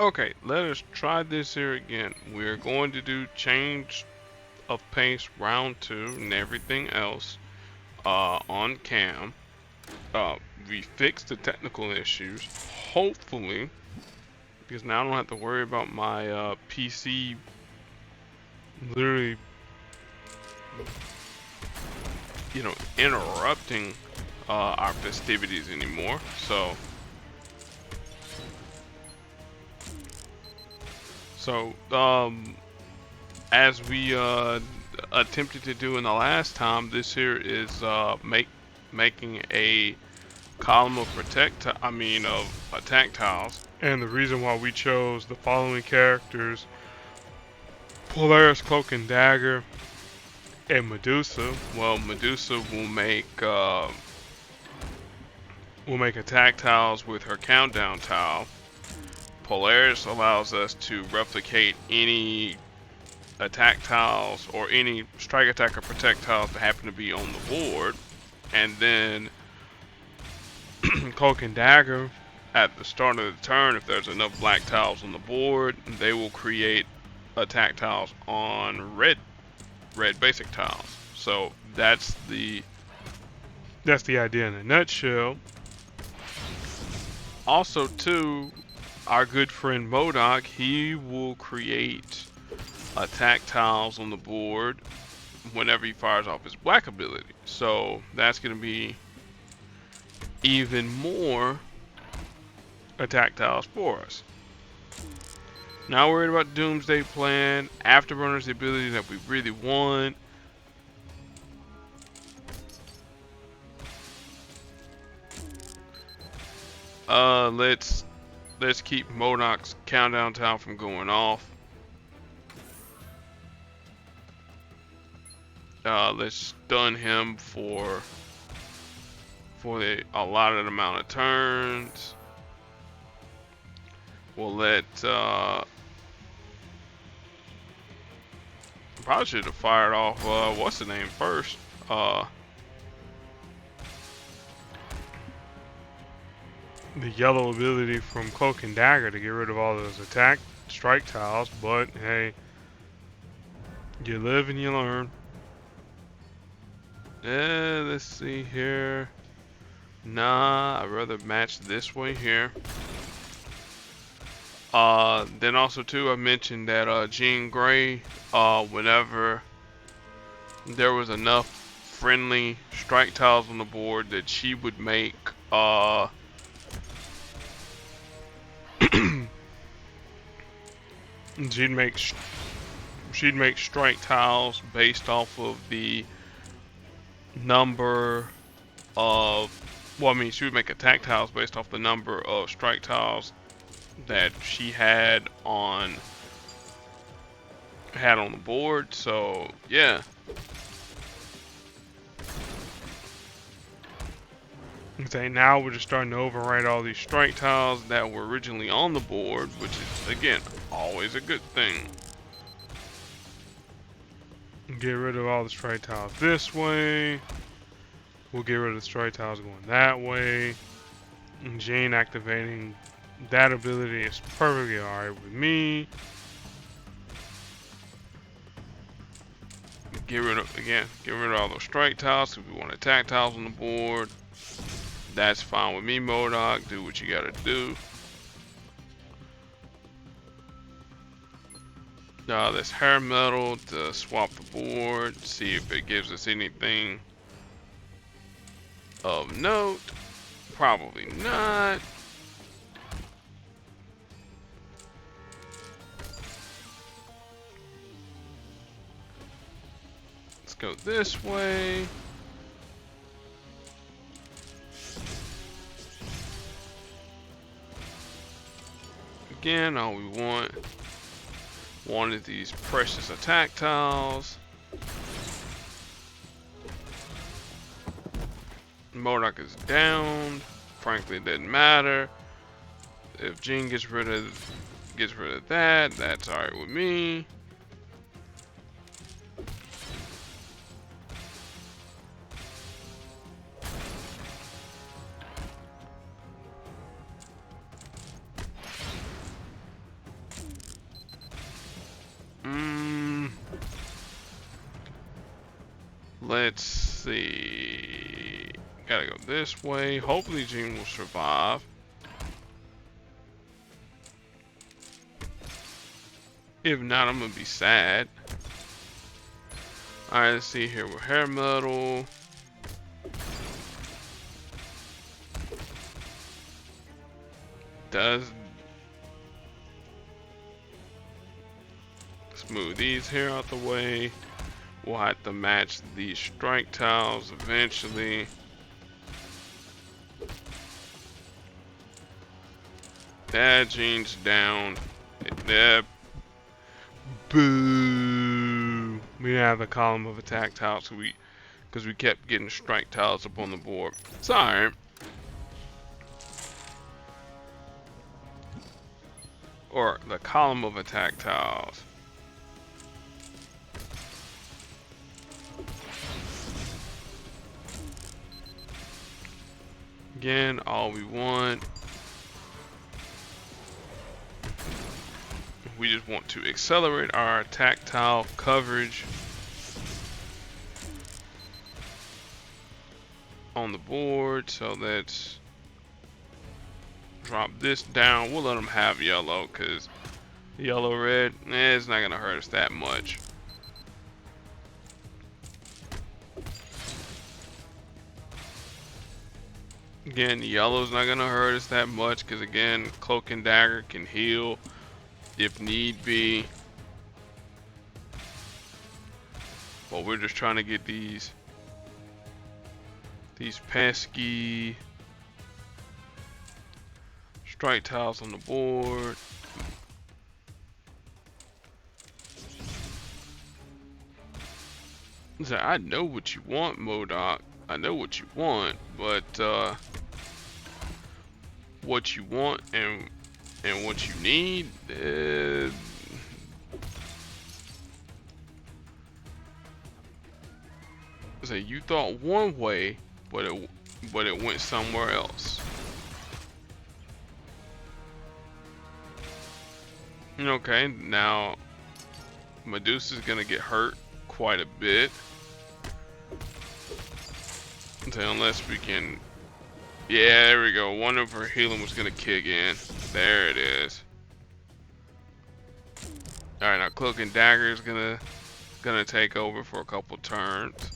Okay, let us try this here again. We're going to do change of pace round 2 and everything else on cam. We fixed the technical issues, hopefully, because now I don't have to worry about my PC literally, interrupting our festivities anymore. So, as we attempted to do in the last time, this here is making a column of of attack tiles. And the reason why we chose the following characters: Polaris, Cloak and Dagger, and Medusa. Well, Medusa will make attack tiles with her countdown tile. Polaris allows us to replicate any attack tiles or any strike, attack, or protect tiles that happen to be on the board. And then Cloak and Dagger, at the start of the turn, if there's enough black tiles on the board, they will create attack tiles on red basic tiles. So that's the idea in a nutshell. Also, too, our good friend MODOK, he will create attack tiles on the board whenever he fires off his black ability. So that's going to be even more attack tiles for us. Not worried about Doomsday Plan. Afterburner's the ability that we really want. Let's keep MODOK's countdown tile from going off. Let's stun him for the allotted amount of turns. We'll let probably should have fired off what's the name first. The yellow ability from Cloak and Dagger to get rid of all those attack strike tiles, but hey, you live and you learn. Let's see here. Nah, I'd rather match this way here. Then also too, I mentioned that Jean Grey, whenever there was enough friendly strike tiles on the board, that she would make she'd make strike tiles based off of the number of, she would make attack tiles based off the number of strike tiles that she had on the board. So yeah. Okay, now we're just starting to overwrite all these strike tiles that were originally on the board, which is again always a good thing. Get rid of all the strike tiles this way. We'll get rid of the strike tiles going that way. And Jane activating that ability is perfectly alright with me. Get rid of all those strike tiles if we want attack tiles on the board. That's fine with me, MODOK. Do what you gotta do. This hair metal to swap the board, see if it gives us anything of note. Probably not. Let's go this way. Again, all we wanted these precious attack tiles. MODOK is down. Frankly, it doesn't matter. If Jean gets rid of that, that's alright with me. let's see. Gotta go this way. Hopefully Gene will survive. If not, I'm gonna be sad. Alright, let's see here with hair metal. Let's move these here out the way. We'll have to match these strike tiles eventually. That Gene's down. That boo. We didn't have a column of attack tiles because we kept getting strike tiles up on the board. It's alright. Or the column of attack tiles. Again, all we want. We just want to accelerate our attack tile coverage on the board. So let's drop this down. We'll let them have yellow because yellow red, it's not gonna hurt us that much. Again, yellow's not gonna hurt us that much because again, cloak and dagger can heal if need be. But we're just trying to get these pesky strike tiles on the board. So I know what you want, MODOK. I know what you want, but what you want and what you need, so you thought one way, but it went somewhere else. Okay, now Medusa's gonna get hurt quite a bit. So unless we can, yeah, there we go. One of her healing was gonna kick in. There it is. All right, now cloak and dagger is gonna take over for a couple turns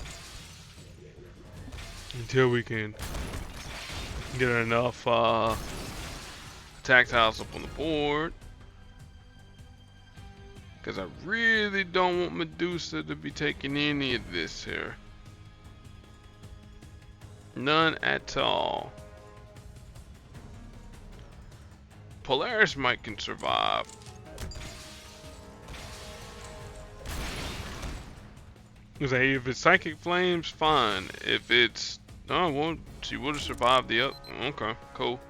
until we can get enough attack tiles up on the board. Because I really don't want Medusa to be taking any of this here. None at all. Polaris might can survive. If it's Psychic Flames, fine. If it's, oh, well, she would have survived the up. Okay, cool.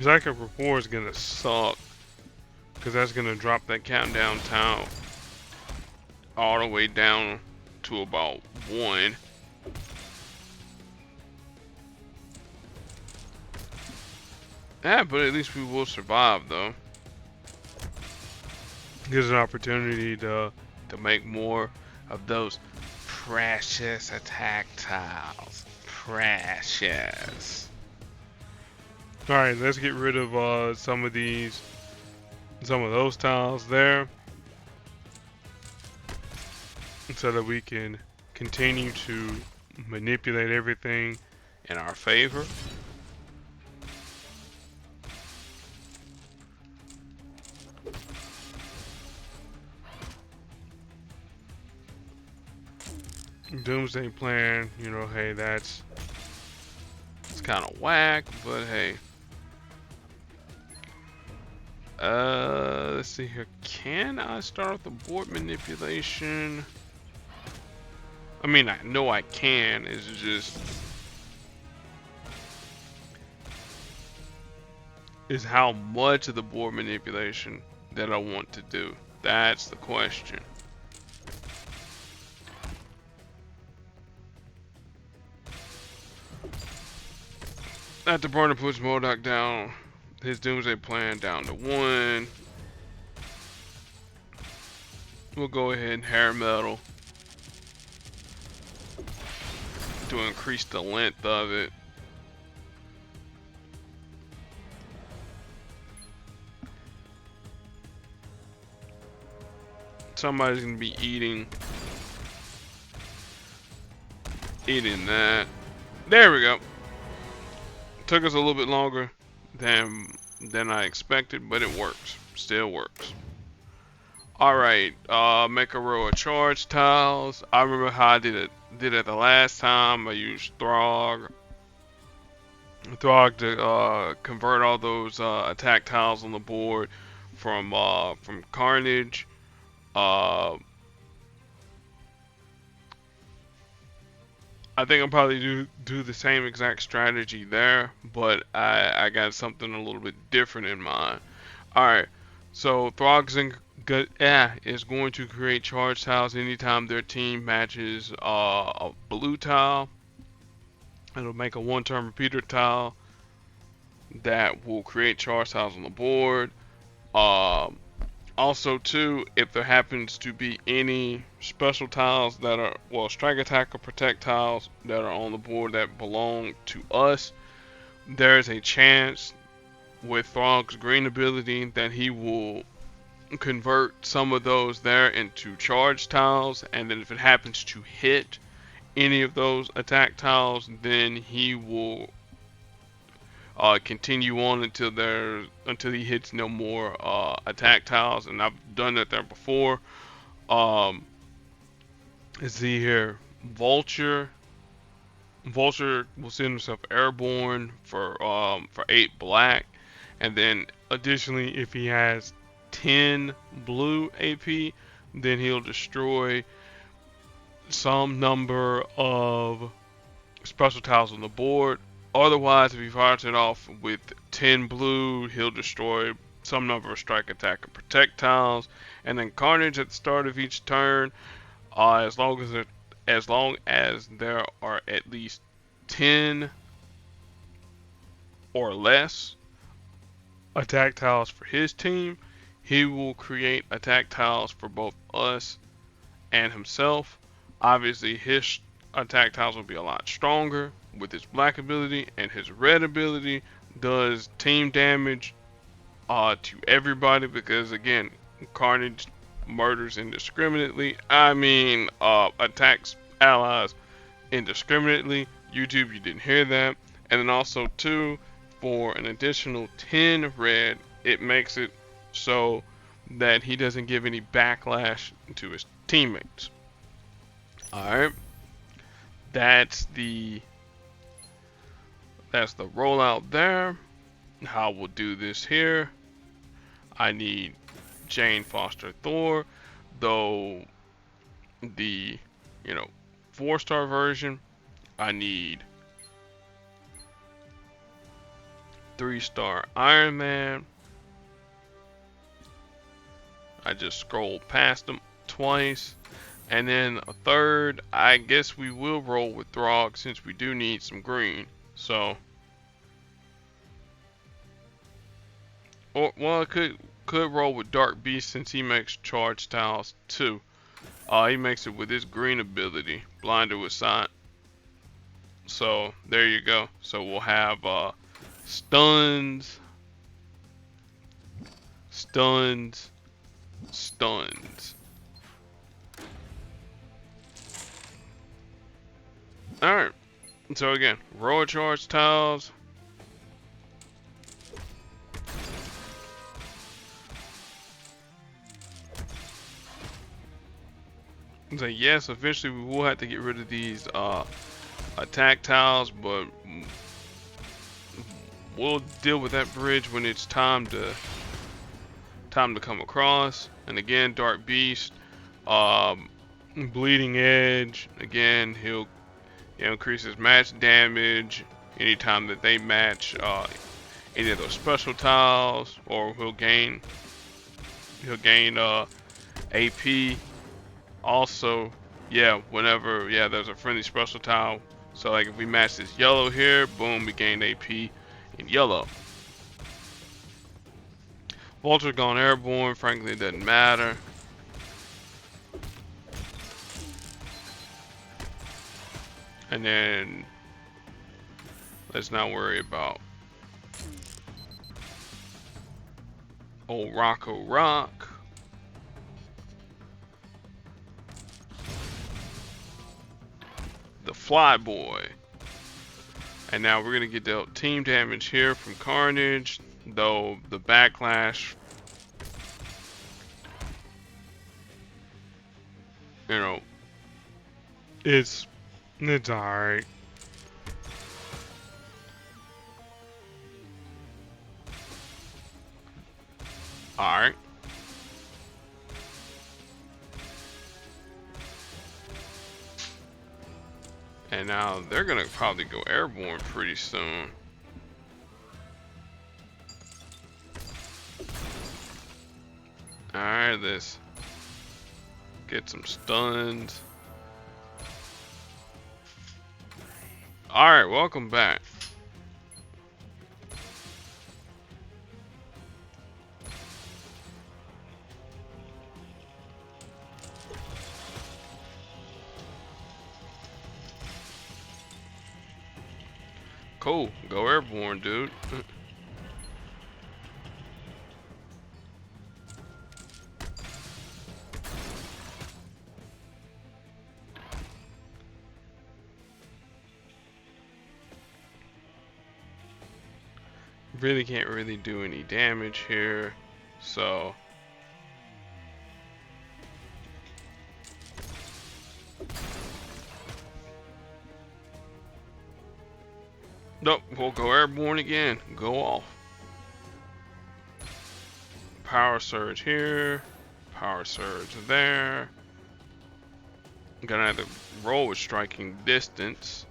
Psychic Rapport is gonna suck because that's gonna drop that countdown town all the way down to about 1. Yeah, but at least we will survive though. Gives an opportunity to make more of those precious attack tiles. Precious. Alright, let's get rid of some of those tiles there, so that we can continue to manipulate everything in our favor. Doomsday Plan, you know, hey, it's kind of whack, but hey. Let's see here. Can I start the board manipulation? I mean, I know I can. It's just is how much of the board manipulation that I want to do. That's the question. After Barner puts MODOK down, his Doomsday plan down to 1. We'll go ahead and hair metal to increase the length of it. Somebody's gonna be eating that. There we go. Took us a little bit longer than I expected, but it works. Still works. Alright, make a row of charge tiles. I remember how I did it the last time. I used Throg to convert all those attack tiles on the board from Carnage. I think I'll probably do the same exact strategy there, but I got something a little bit different in mind. Alright, so Throg's is going to create charge tiles anytime their team matches a blue tile. It'll make a one-turn repeater tile that will create charge tiles on the board. Also, too, if there happens to be any special tiles that are, well, strike, attack, or protect tiles that are on the board that belong to us, there's a chance with Throg's green ability that he will convert some of those there into charge tiles, and then if it happens to hit any of those attack tiles, then he will continue on until he hits no more attack tiles, and I've done that there before. Let's see here, Vulture will send himself airborne for 8 black, and then additionally, if he has 10 blue AP, then he'll destroy some number of special tiles on the board. Otherwise, if he fires it off with 10 blue, he'll destroy some number of strike, attack, and protect tiles. And then Carnage at the start of each turn, as long as there are at least 10 or less attack tiles for his team, he will create attack tiles for both us and himself. Obviously, his attack tiles will be a lot stronger with his black ability, and his red ability does team damage to everybody, because again, Carnage murders indiscriminately. I mean, attacks allies indiscriminately. YouTube, you didn't hear that. And then also too, for an additional 10 red, it makes it so that he doesn't give any backlash to his teammates. Alright, that's the rollout there. How we'll do this here, I need Jane Foster Thor, though the 4-star version, I need 3-star Iron Man. I just scrolled past them twice. And then a third, I guess we will roll with Throg since we do need some green. So, well, I could roll with Dark Beast since he makes charge tiles too. He makes it with his green ability, Blinded with Sight. So there you go. So we'll have stuns, stuns, stuns. Alright, so again, row of charge tiles. So yes, eventually we will have to get rid of these attack tiles, but we'll deal with that bridge when it's time to come across. And again, Dark Beast, Bleeding Edge, again, he'll increase his match damage anytime that they match any of those special tiles, or he'll gain AP. Also, yeah, whenever there's a friendly special tile. So like if we match this yellow here, boom, we gain AP in yellow. Vulture gone airborne, frankly it doesn't matter. And then let's not worry about old Rocco Rock. The Fly Boy. And now we're gonna get dealt team damage here from Carnage, though the backlash, you know, it's alright. Alright. And now they're gonna probably go airborne pretty soon. Alright, let's get some stuns. Alright, welcome back. Cool, go airborne, dude. Really can't really do any damage here, so nope, we'll go airborne again. Go off. Power surge here, power surge there. I'm gonna have to roll with striking distance.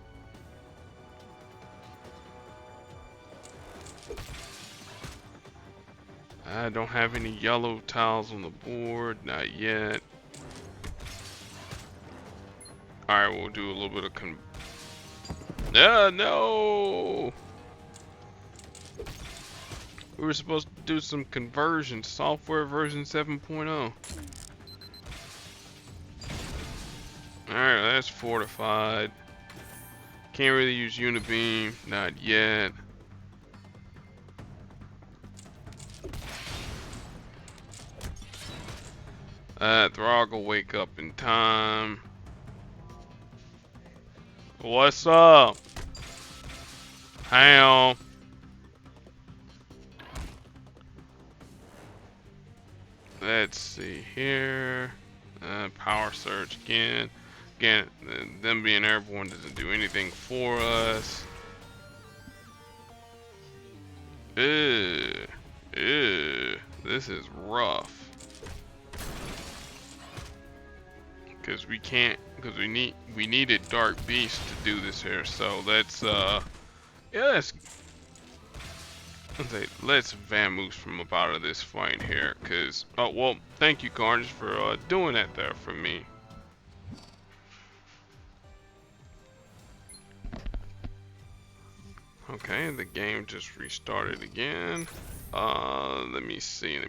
I don't have any yellow tiles on the board, not yet. Alright, we'll do a little bit of no! We were supposed to do some conversion, software version 7.0. Alright, that's fortified. Can't really use Unibeam, not yet. Throg will wake up in time. What's up? Hang on. Let's see here. Power surge again. Again, them being airborne doesn't do anything for us. Ew. Ew. This is rough. Because we can't, because we needed Dark Beast to do this here. So let's let's vamoose from up out of this fight here. Cause oh well, thank you Carnage for doing that there for me. Okay, the game just restarted again. Let me see.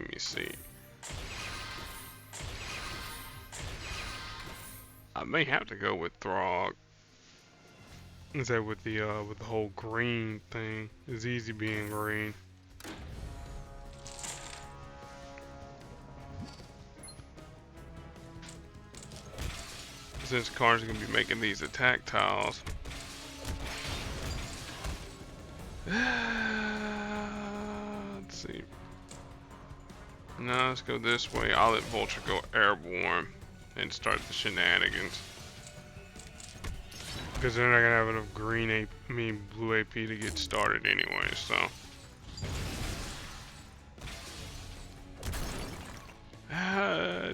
I may have to go with Throg. Is that with the whole green thing? It's easy being green. Since Carnage is gonna be making these attack tiles. Let's see. No, let's go this way. I'll let Vulture go airborne and start the shenanigans. Because they're not gonna have enough green AP, blue AP to get started anyway, so.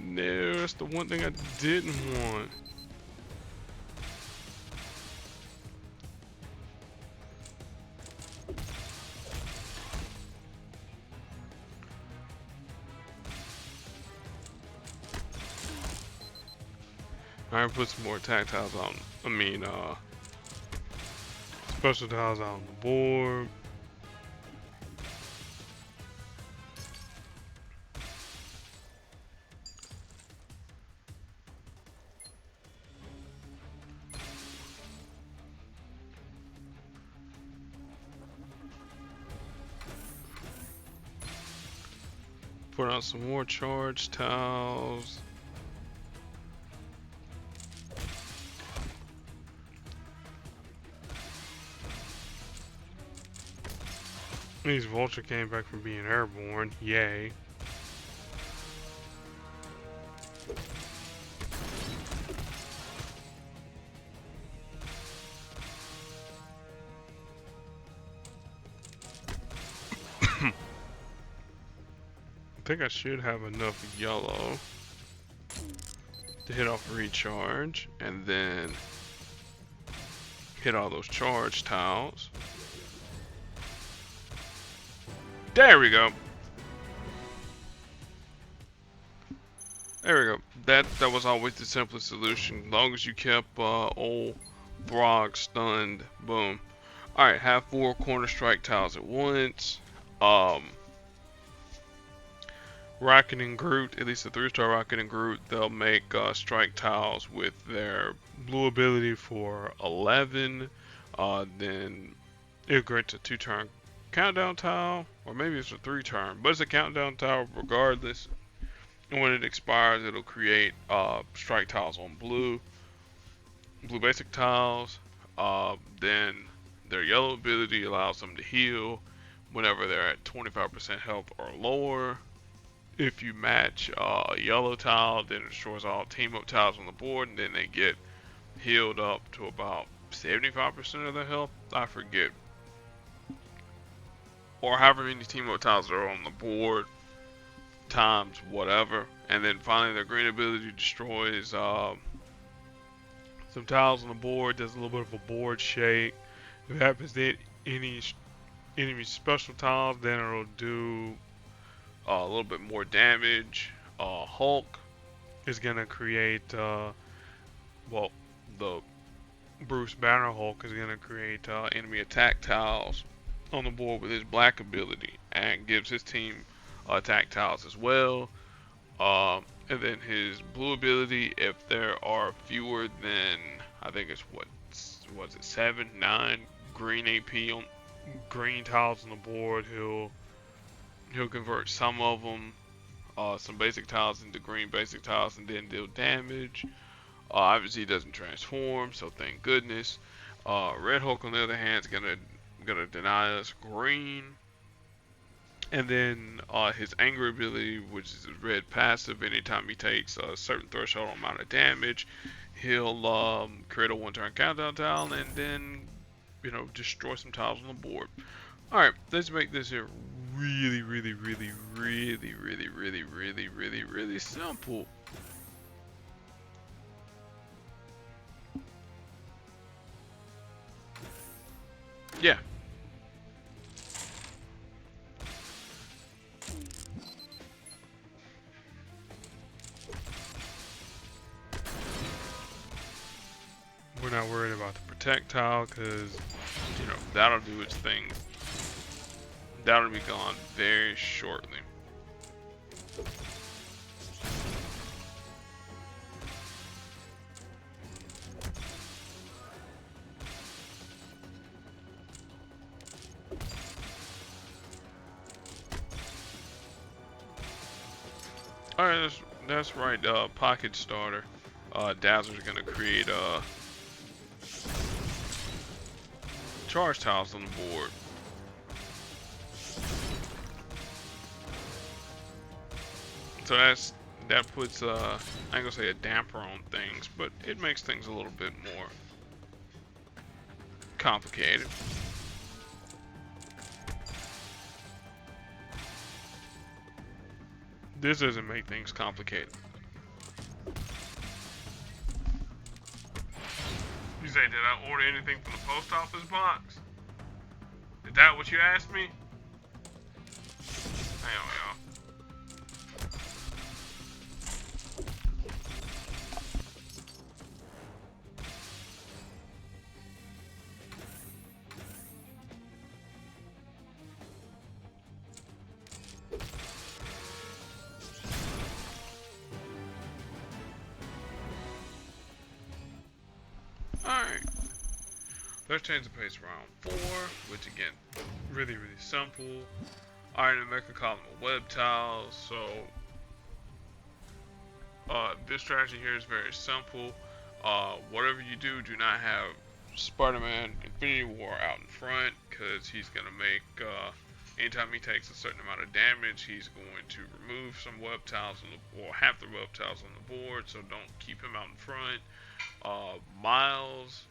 No, that's the one thing I didn't want. Alright, put some more tactiles on. I mean, special tiles out on the board. Put out some more charge tiles. These Vulture came back from being airborne. Yay. I think I should have enough yellow to hit off recharge and then hit all those charge tiles. There we go. There we go. That was always the simplest solution. As long as you kept old Throg stunned, boom. Alright, have 4 corner strike tiles at once. Rocket and Groot, at least the 3-star Rocket and Groot, they'll make strike tiles with their blue ability for 11. Then it grants a 2-turn countdown tile, or maybe it's a 3-turn, but it's a countdown tile regardless. And when it expires, it'll create strike tiles on blue basic tiles. Then their yellow ability allows them to heal whenever they're at 25% health or lower. If you match a yellow tile, then it destroys all team up tiles on the board, and then they get healed up to about 75% of their health. I forget. Or however many team up tiles are on the board times whatever. And then finally their green ability destroys some tiles on the board, does a little bit of a board shake. If it happens to any enemy special tiles, then it'll do a little bit more damage. Hulk is gonna create, well, the Bruce Banner Hulk is gonna create enemy attack tiles on the board with his black ability, and gives his team attack tiles as well. And then his blue ability, if there are fewer than, I think it's what was it, 7, 9 green AP on green tiles on the board, he'll convert some of them, some basic tiles into green basic tiles, and then deal damage. Obviously he doesn't transform, so thank goodness. Red Hulk on the other hand is gonna deny us green. And then his anger ability, which is his red passive, anytime he takes a certain threshold amount of damage, he'll create a 1-turn countdown tile and then, you know, destroy some tiles on the board. Alright, let's make this here really simple. Yeah. We're not worried about the protect tile because, you know, that'll do its thing. That'll be gone very shortly. Alright, that's right, pocket starter. Dazzler's gonna create charge tiles on the board. So that puts I ain't gonna say a damper on things, but it makes things a little bit more complicated. This doesn't make things complicated. You say, did I order anything from the post office box? Is that what you asked me? Hang on, y'all. let's change the pace around 4, which again, really simple. Iron and Mecha column of web tiles. So this strategy here is very simple. Whatever you do, do not have Spider-Man Infinity War out in front, because he's going to make, anytime he takes a certain amount of damage, he's going to remove some web tiles, or half the web tiles on the board, so don't keep him out in front. Miles,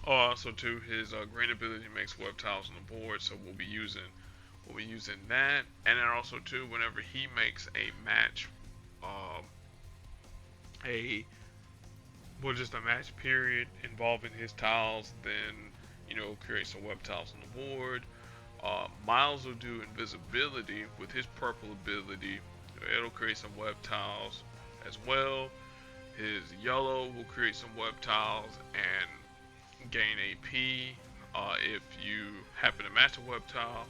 also too, his green ability makes web tiles on the board, so we'll be using that. And then also too, whenever he makes a match, just a match period involving his tiles, then, you know, create some web tiles on the board. Miles will do invisibility with his purple ability. It'll create some web tiles as well. His yellow will create some web tiles and gain AP if you happen to match a web tile.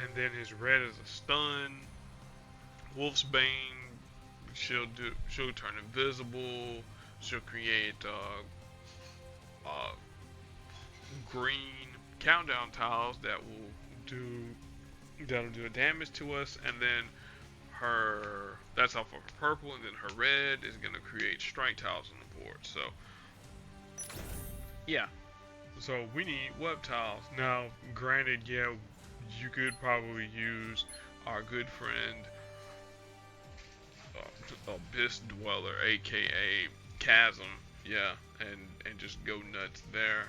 And then his red is a stun. Wolf's Bane, she'll turn invisible. She'll create green countdown tiles that'll do a damage to us, and then that's off of her purple, and then her red is gonna create strike tiles on the board. So yeah, so we need web tiles. Now granted, yeah, you could probably use our good friend Abyss Dweller, aka Chasm, yeah, and just go nuts there.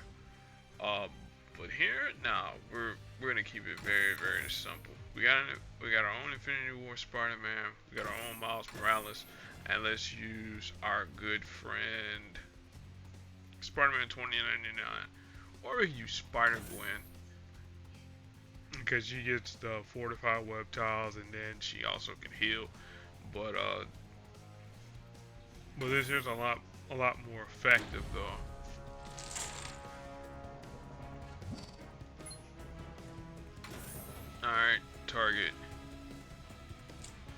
But here, now we're gonna keep it very simple. We got our own Infinity War Spider-Man, we got our own Miles Morales, and let's use our good friend Spider-Man 2099, or we can use Spider-Gwen, because she gets the fortified web tiles, and then she also can heal. But this here's a lot more effective though. Alright, target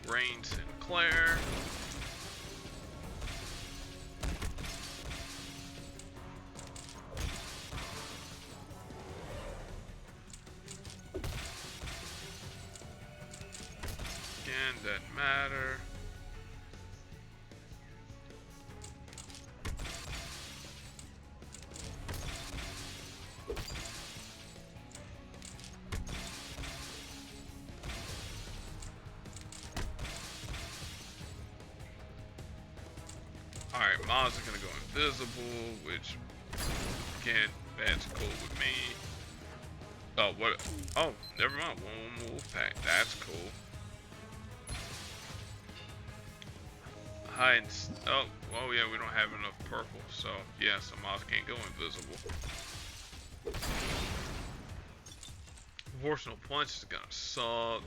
Rain Sinclair. Again, doesn't matter. Alright, Miles is gonna go invisible, which, again, that's cool with me. Oh, what? Oh, never mind. One wolf pack. That's cool. Oh yeah, we don't have enough purple, so yeah, so Miles can't go invisible. Proportional punch is gonna suck.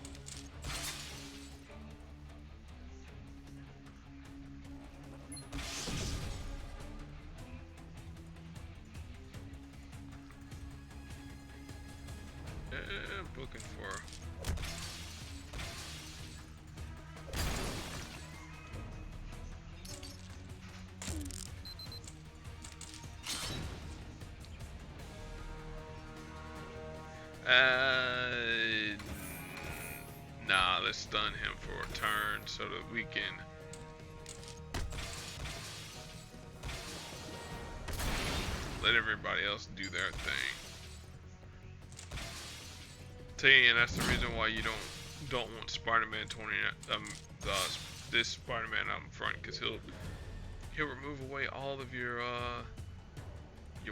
Looking for nah, let's stun him for a turn so that we can let everybody else do their thing. See, and that's the reason why you don't want Spider-Man 20 this Spider-Man out in front, because he'll remove away all of your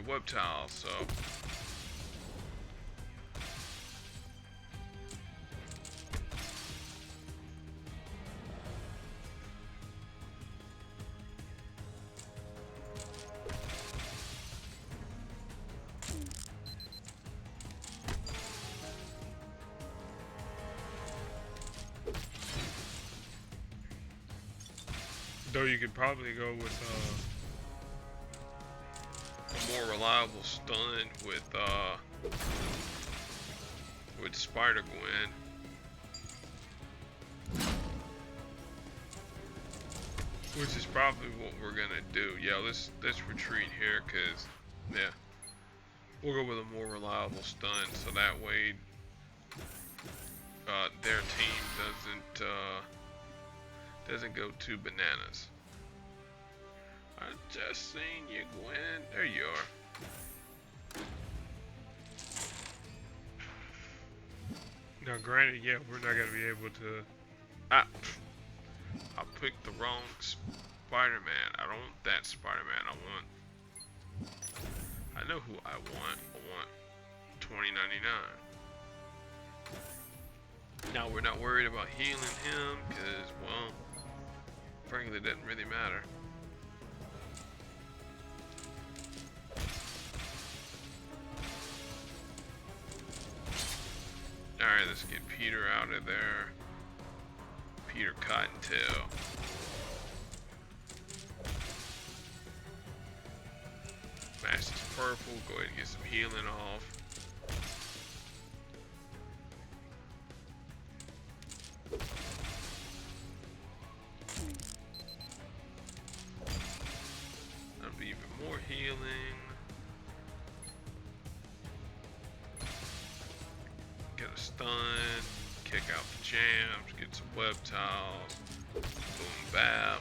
web tiles. So though you could probably go with a more reliable stun with Spider-Gwen. Which is probably what we're gonna do. Yeah, let's retreat here, cause yeah, We'll go with a more reliable stun, so that way their team doesn't go too bananas. I just seen you, Gwen. There you are. Now, granted, yeah, we're not gonna be able to. I picked the wrong Spider-Man. I don't want that Spider-Man. I know who I want. I want 2099. Now we're not worried about healing him because, well, frankly, it doesn't really matter. Alright, let's get Peter out of there. Peter Cottontail. Master's purple. Go ahead and get some healing off. That'll be even more healing. Get a stun. Kick out the jams. Get some web tiles. Boom bap.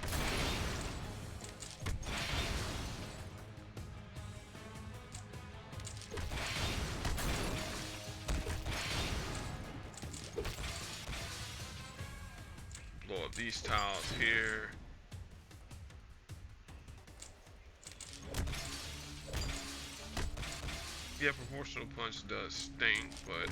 Blow up these tiles here. Yeah, proportional punch does stink, but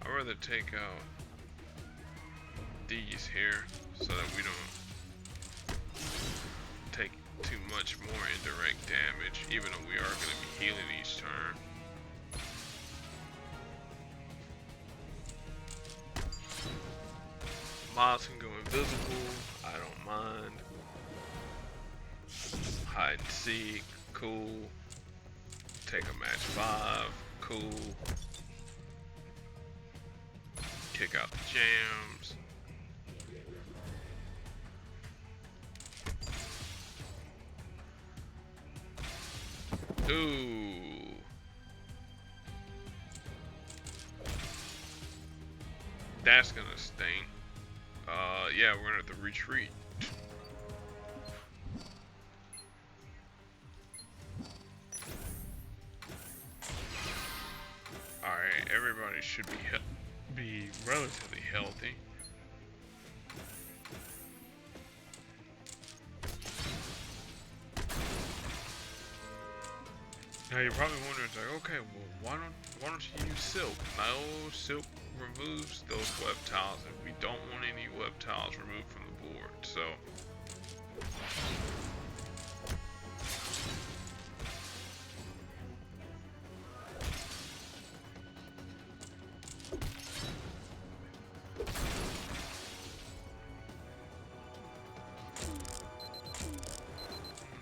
I'd rather take out these here so that we don't take too much more indirect damage, even though we are going to be healing each turn. Mobs can go invisible, I don't mind. Hide and seek, cool. Take a match 5, cool. Kick out the jams. Ooh. That's gonna sting. Yeah, we're gonna have to retreat. Alright, everybody should be relatively healthy. Now you're probably wondering, it's like, okay, well, why don't you use silk? No, silk removes those web tiles, and we don't want any web tiles removed from the board. So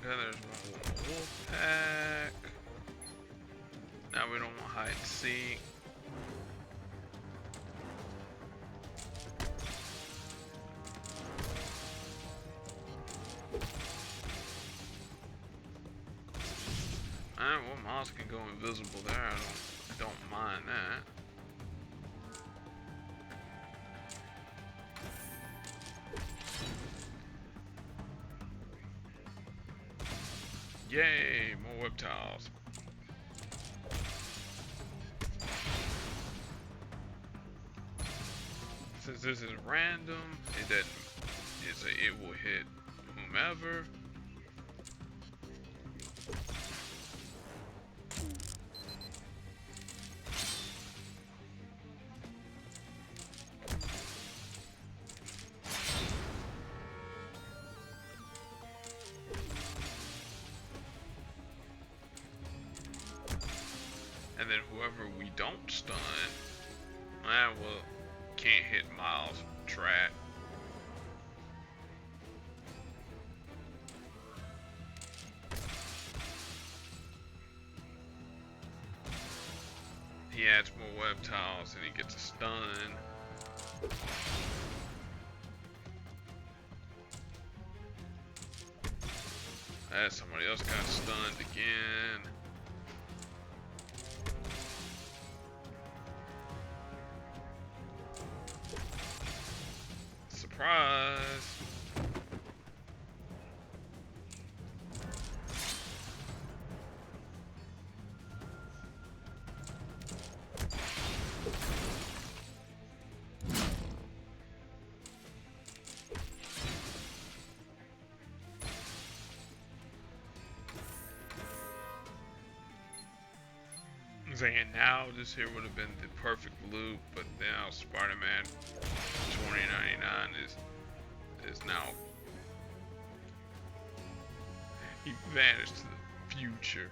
then there's one wolf pack. Now we don't want hide and seek. Alright, well, mouse can go invisible there. I don't mind that. Yay, more web tiles. Since this is random, it will hit whomever. And then whoever we don't stun, well, can't hit Miles' trap. He adds more web tiles and he gets a stun. Somebody else got stunned again. Surprise! I'm saying now this here would have been the perfect loop, but now Spider-Man 2099 is now, he vanished to the future.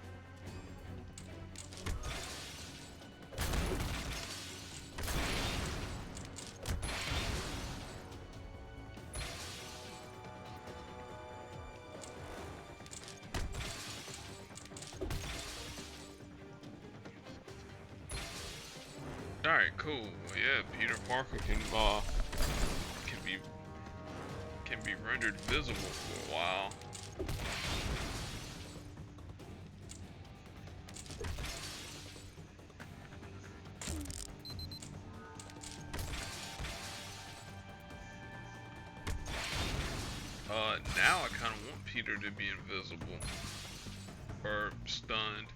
Alright, cool. Yeah, Peter Parker can be rendered visible for a while. Now I kind of want Peter to be invisible or stunned.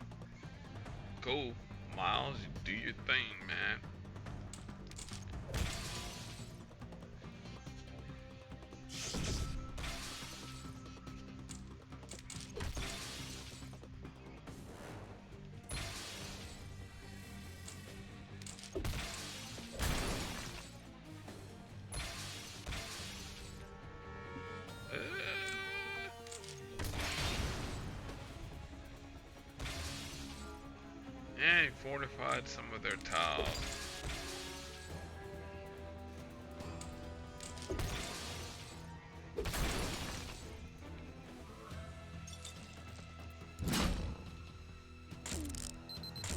Cool, Miles, you do your thing, man. Yeah, he fortified some of their tiles.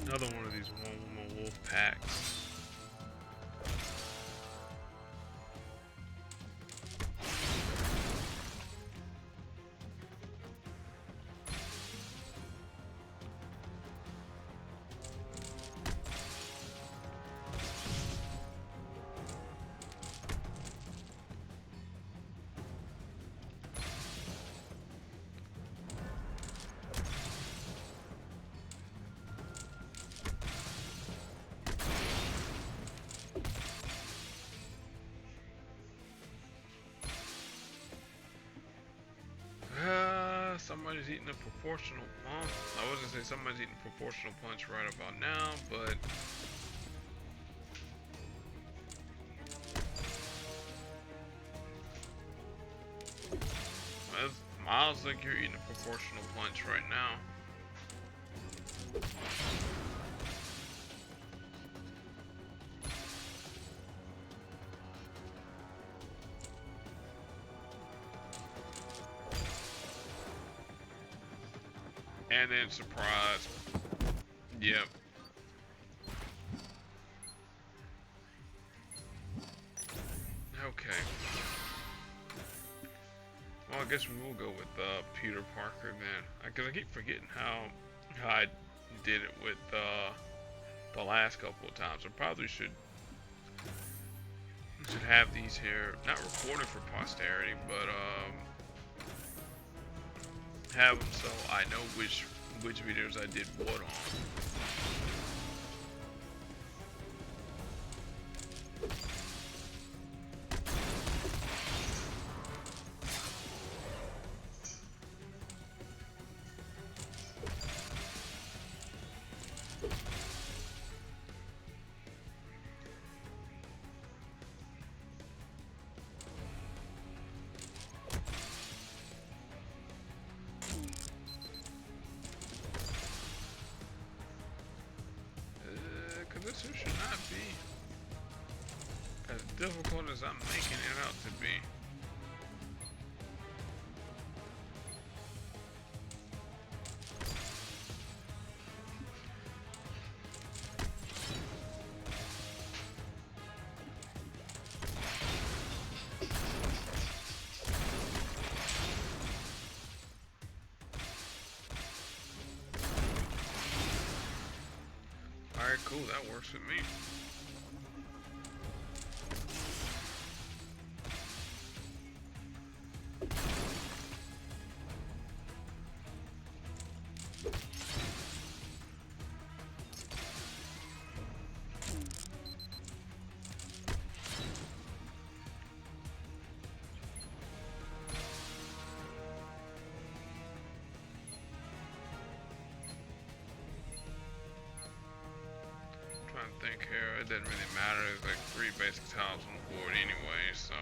Another one of these wolf packs. Somebody's eating a proportional punch. I was gonna say somebody's eating a proportional punch right about now, but Miles, like you're eating a proportional punch right now. And then surprise. Yep. Okay. Well, I guess we will go with Peter Parker then. Because I keep forgetting how I did it with the last couple of times. I probably should have these here, not recorded for posterity, but have them so I know which videos I did what on. This should not be as difficult as I'm making it out to be. Alright, cool, that works with me. I think here, it doesn't really matter. There's like 3 basic tiles on the board anyway, so.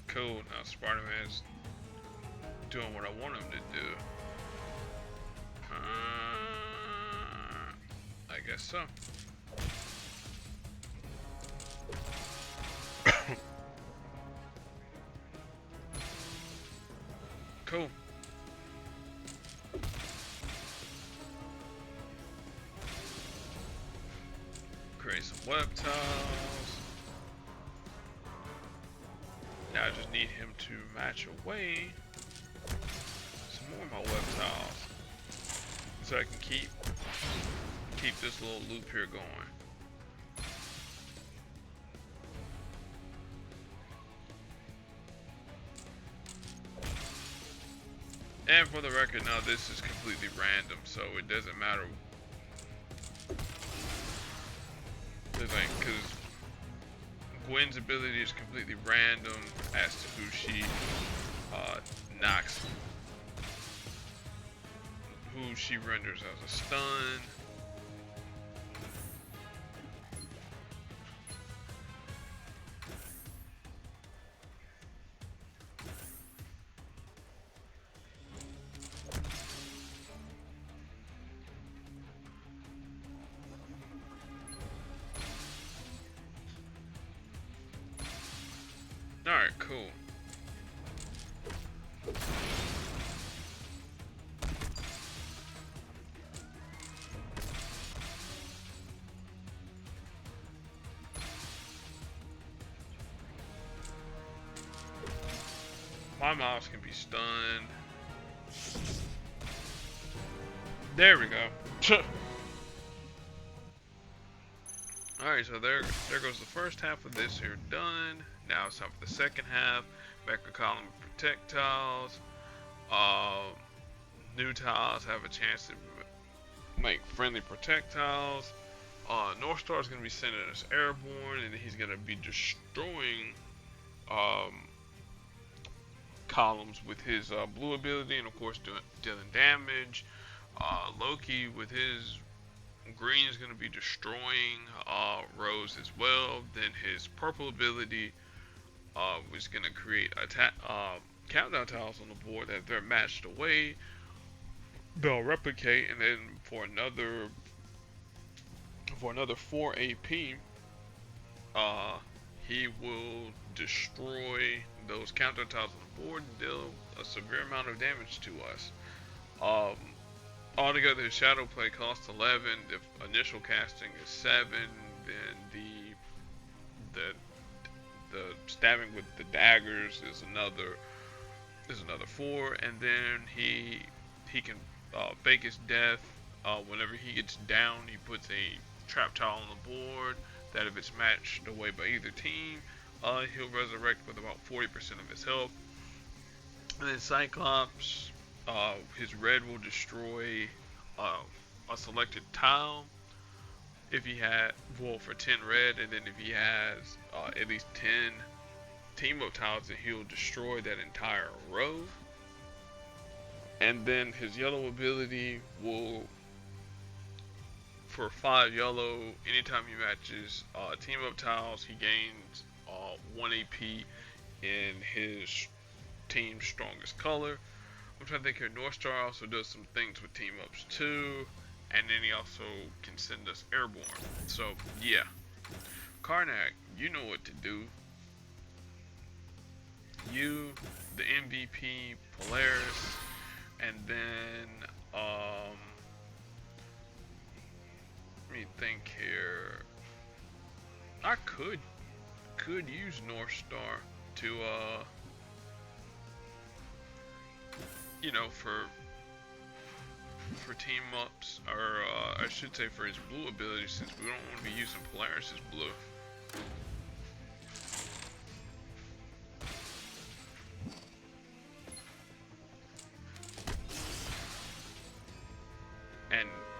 Cool, now Spider-Man's doing what I want him to do. I guess so. Cool. Create some web tiles. Now I just need him to match away some more of my web tiles, so I can keep this little loop here going. And for the record, now this is completely random, so it doesn't matter. Because Gwen's ability is completely random as to who she knocks, who she renders as a stun. Alright, cool. My mouse can be stunned. There we go. Alright, so there goes the first half of this here done. Now it's time for the second half. Backer column protect tiles. New tiles have a chance to make friendly projectiles. North Star is going to be sending us airborne, and he's going to be destroying columns with his blue ability, and of course dealing damage. Loki with his green is going to be destroying rows as well. Then his purple ability was going to create countdown tiles on the board that they're matched away. They'll replicate, and then for another 4 AP, he will destroy those countdown tiles on the board and deal a severe amount of damage to us. Altogether, his shadow play costs 11. The initial casting is 7. Then the stabbing with the daggers is another 4. And then he can fake his death. Whenever he gets down, he puts a trap tile on the board that if it's matched away by either team, he'll resurrect with about 40% of his health. And then Cyclops, his red will destroy a selected tile if he had, well, for 10 red, and then if he has at least 10 team up tiles, then he'll destroy that entire row. And then his yellow ability will, for 5 yellow, anytime he matches team up tiles, he gains 1 AP in his team's strongest color. I'm trying to think here. North Star also does some things with team ups too, and then he also can send us airborne. So yeah, Karnak, you know what to do. You, the MVP, Polaris, and then let me think here. I could use North Star to you know, for team ups, or I should say for his blue ability, since we don't want to be using Polaris's blue.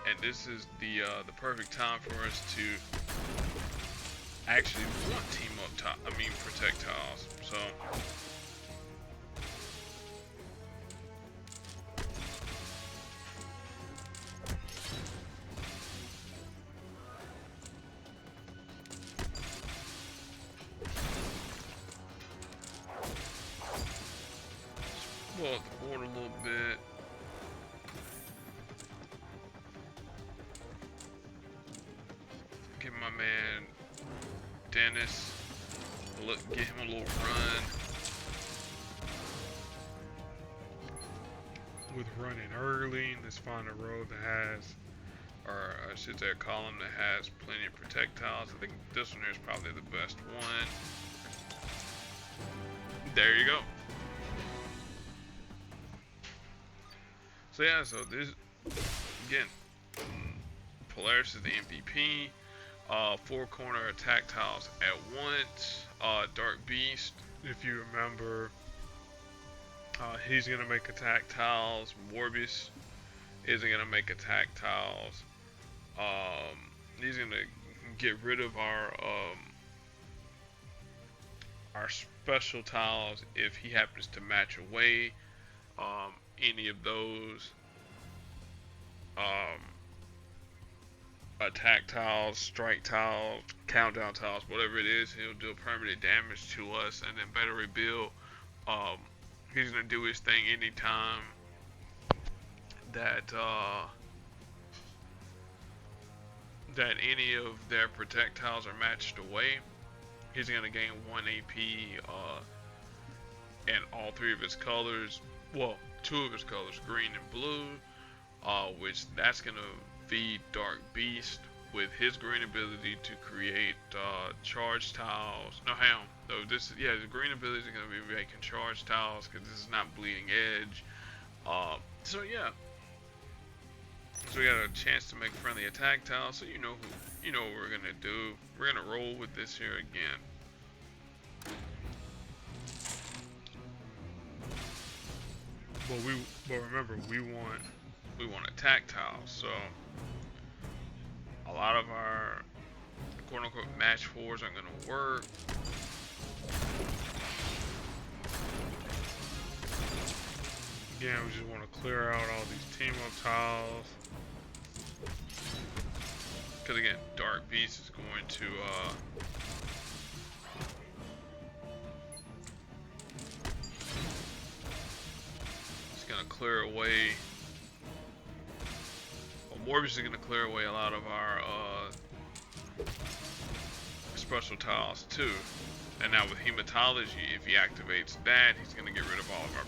And this is the perfect time for us to actually want team up projectiles. So pull up the board a little bit. Give my man Dennis get him a little run. With running early, let's find a road that has, or I should say a column that has plenty of projectiles. I think this one here is probably the best one. There you go. So yeah, so this, again, Polaris is the MVP. 4 corner attack tiles at once. Dark Beast, if you remember, he's gonna make attack tiles. Orbius isn't gonna make attack tiles. He's gonna get rid of our special tiles if he happens to match away any of those attack tiles, strike tiles, countdown tiles, whatever it is. He'll do permanent damage to us and then better rebuild. He's gonna do his thing anytime that that any of their projectiles are matched away. He's gonna gain 1 AP in all 3 of his colors. Well, 2 of his colors, green and blue, which that's gonna feed Dark Beast with his green ability to create charge tiles. No, hang on. So this is, yeah, the green ability is gonna be making charge tiles because this is not bleeding edge. So yeah. So we got a chance to make friendly attack tiles. So you know what we're gonna do. We're gonna roll with this here again. But remember, we want attack tiles. So a lot of our quote-unquote match 4s aren't gonna work. Again, we just want to clear out all these team-up tiles. Because again, Dark Beast is going to it's gonna clear away. Well, Orbius is gonna clear away a lot of our special tiles too. And now with Hematology, if he activates that, he's gonna get rid of all of our,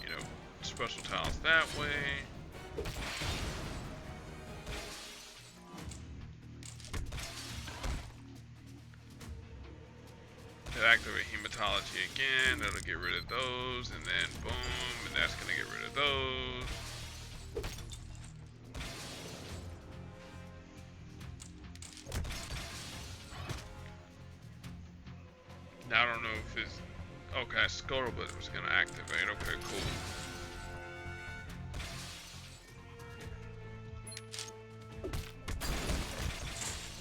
you know, special tiles that way. Activate Hematology again, that'll get rid of those, and then boom, and that's gonna get rid of those. Now I don't know if it's, okay, Scuttlebutt was gonna activate, okay, cool.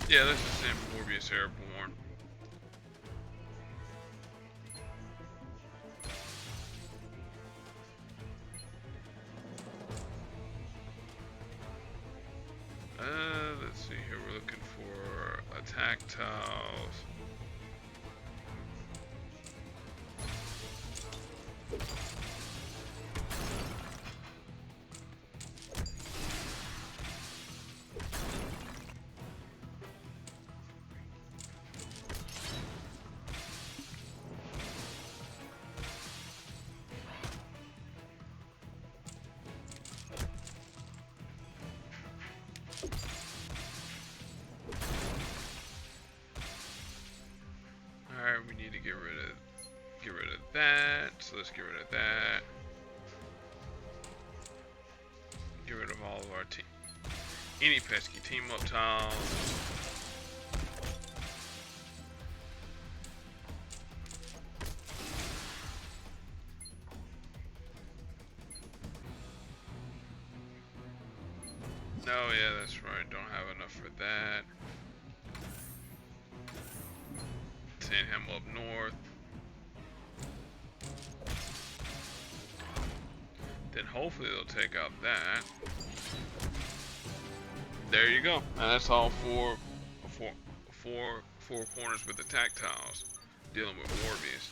Yeah, let's just send Orbius airborne. Let's see here, we're looking for attack tiles. need to get rid of that. So let's get rid of that. Get rid of all of our team. Any pesky team up tiles. No, yeah, that's right. Don't have enough for that. Send him up north. Then hopefully they'll take out that. There you go. And that's all four corners with attack tiles. Dealing with Orbius.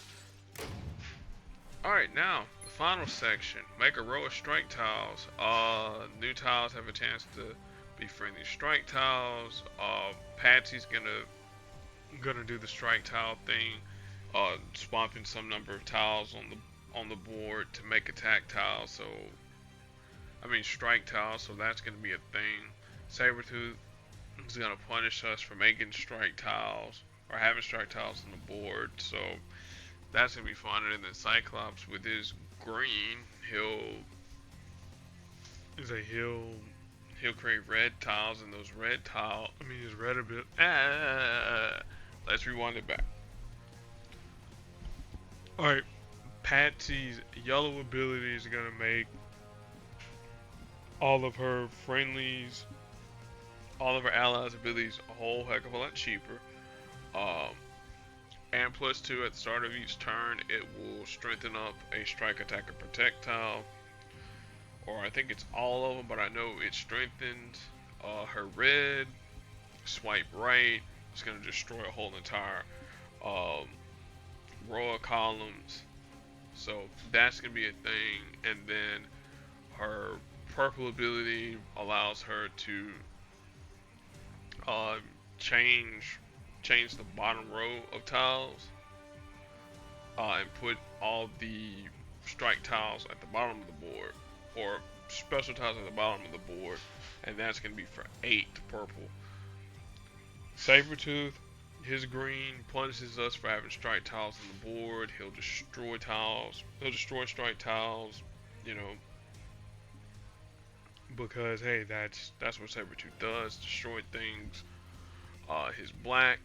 Alright, now the final section. Make a row of strike tiles. New tiles have a chance to be friendly strike tiles. Patsy's gonna do the strike tile thing. Swapping some number of tiles on the board to make attack tiles. So I mean strike tiles. So that's gonna be a thing. Sabretooth is gonna punish us for making strike tiles or having strike tiles on the board. So that's gonna be fun. And then Cyclops with his green, he'll create red tiles, and those red tile. I mean his red ability. Let's rewind it back. All right, Patsy's yellow ability is gonna make all of her friendlies, all of her allies' abilities a whole heck of a lot cheaper. And +2 at the start of each turn, it will strengthen up a strike, attack, or protect tile. Or I think it's all of them, but I know it strengthened her red. Swipe right. It's going to destroy a whole entire row of columns. So that's going to be a thing. And then her purple ability allows her to change the bottom row of tiles and put all the strike tiles at the bottom of the board, or special tiles at the bottom of the board, and that's going to be for 8 purple. Sabretooth, his green punishes us for having strike tiles on the board. He'll destroy tiles. He'll destroy strike tiles, you know, because hey, that's what Sabretooth does, destroy things. His black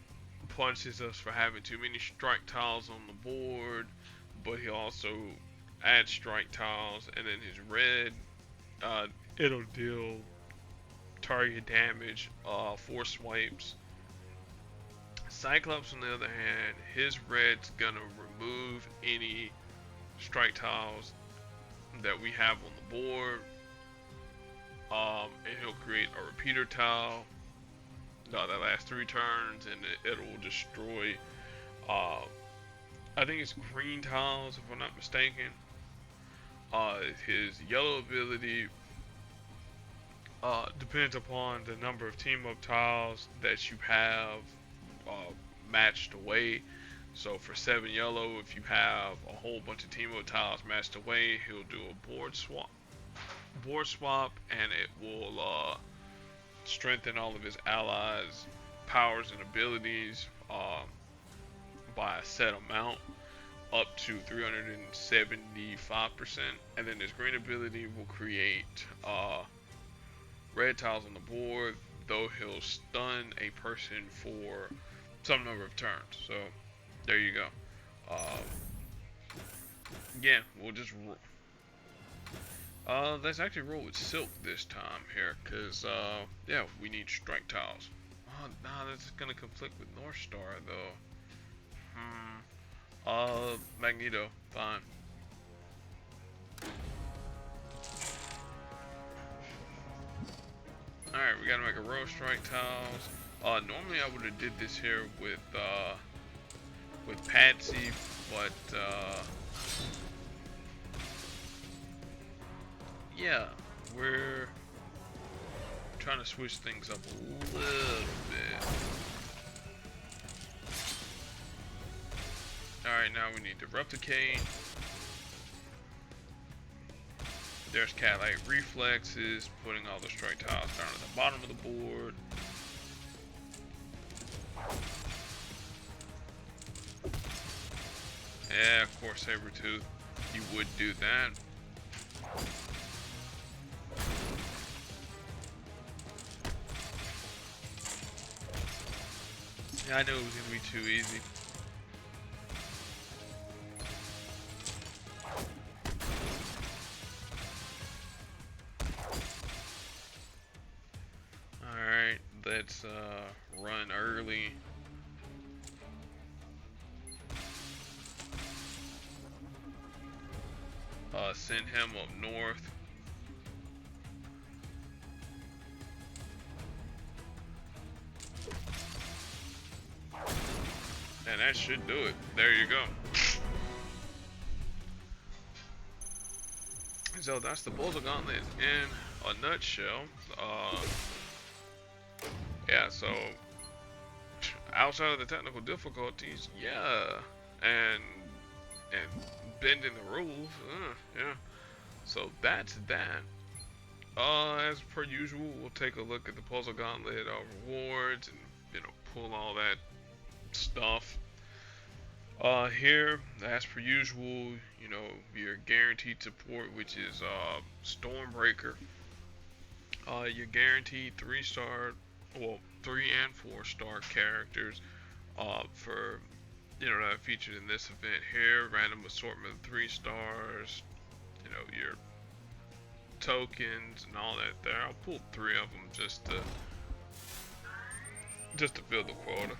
punishes us for having too many strike tiles on the board, but he also adds strike tiles. And then his red, it'll deal target damage, 4 swipes. Cyclops, on the other hand, his red's gonna remove any strike tiles that we have on the board, and he'll create a repeater tile that lasts 3 turns, and it will destroy, I think it's green tiles, if I'm not mistaken. His yellow ability depends upon the number of team up tiles that you have matched away. So for 7 yellow, if you have a whole bunch of team up tiles matched away, he'll do a board swap, and it will strengthen all of his allies' powers and abilities by a set amount, up to 375%. And then his green ability will create red tiles on the board, though he'll stun a person for some number of turns. So there you go. Yeah, we'll just let's actually roll with Silk this time here, because yeah, we need strike tiles. Oh, nah, that's gonna conflict with North Star though. Magneto, fine. Alright, we gotta make a row of strike tiles. Normally I would have did this here with Patsy, but yeah, we're trying to switch things up a little bit. Alright, now we need to replicate. There's Cat-like reflexes, putting all the strike tiles down at the bottom of the board. Yeah, of course, Sabretooth, you would do that. Yeah, I knew it was gonna be too easy. Alright, let's run early. Send him up north. And that should do it. There you go. So that's the Puzzle Gauntlet in a nutshell. Yeah, so outside of the technical difficulties, yeah, and bending the rules, yeah. So that's that. As per usual, we'll take a look at the Puzzle Gauntlet rewards and pull all that stuff. Here, as per usual, your guaranteed support, which is Stormbreaker. You're guaranteed 3-star, well, 3 and 4-star characters for that are featured in this event here. Random assortment of 3 stars. Your tokens and all that there. I'll pull 3 of them just to fill the quota.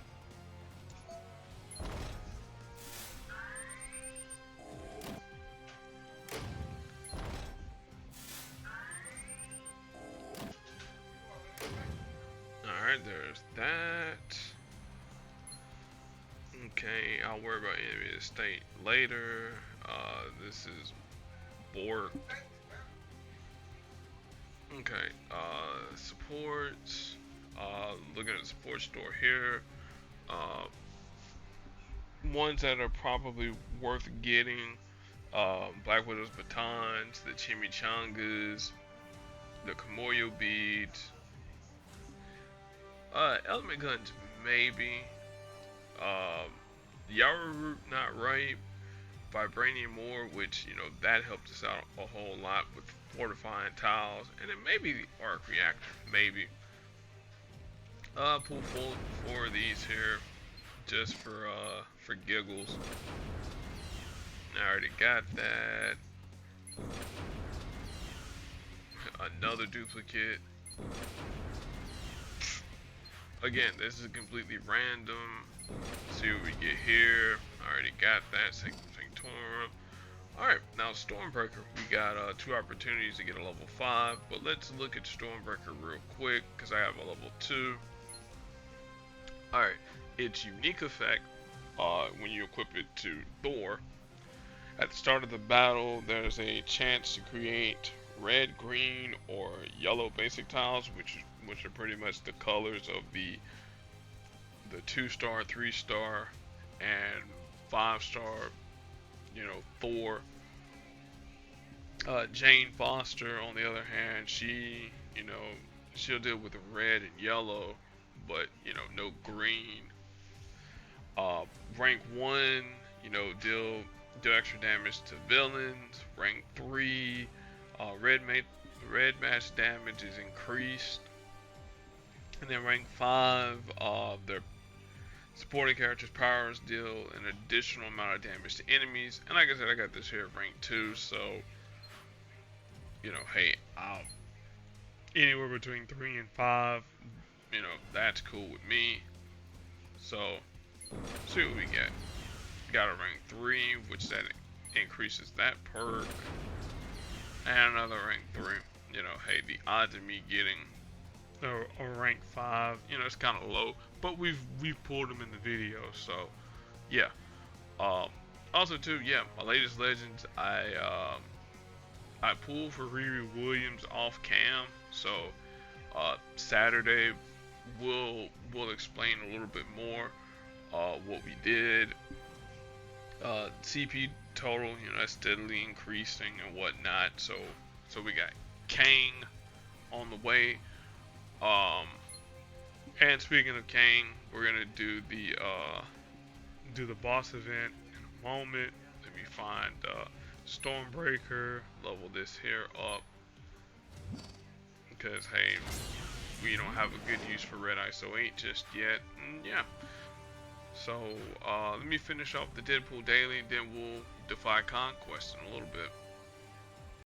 Alright, there's that. Okay, I'll worry about enemy of the state later. This is Bork. Okay, supports. Looking at the support store here. Ones that are probably worth getting. Black Widow's batons, the chimichangas, the Kamoyo beads. Element guns, maybe. Yarrow Root, not right. Vibranium ore, which, that helped us out a whole lot with fortifying tiles. And then maybe the arc reactor, maybe. Pull 4 of these here, just for giggles. I already got that. Another duplicate. Again, this is completely random. Let's see what we get here. I already got that. Sanctorum. Alright, now Stormbreaker. We got 2 opportunities to get a level 5. But let's look at Stormbreaker real quick, because I have a level 2. Alright, its unique effect, when you equip it to Thor. At the start of the battle, there's a chance to create red, green, or yellow basic tiles, which are pretty much the colors of the 2-star, 3-star, and 5-star, Thor. Jane Foster, on the other hand, she'll deal with red and yellow, but no green. Rank 1, deal extra damage to villains. Rank 3, red match damage is increased. And then rank 5, their supporting characters' powers deal an additional amount of damage to enemies. And like I said, I got this here at rank 2, so hey, anywhere between 3 and 5, that's cool with me. So, see what we get. Got a rank 3, which that increases that perk, and another rank 3. Hey, the odds of me getting a rank 5, it's kind of low, but we've pulled them in the video, so yeah. Also too, yeah, my latest legends, I pulled for Riri Williams off cam, so Saturday we'll explain a little bit more what we did. CP total, that's steadily increasing and whatnot. So we got Kang on the way. And speaking of Kang, we're gonna do the boss event moment. Let me find Stormbreaker, level this here up. Because, hey, we don't have a good use for Red ISO 8 just yet. Yeah. So, let me finish off the Deadpool Daily, then we'll defy Conquest in a little bit.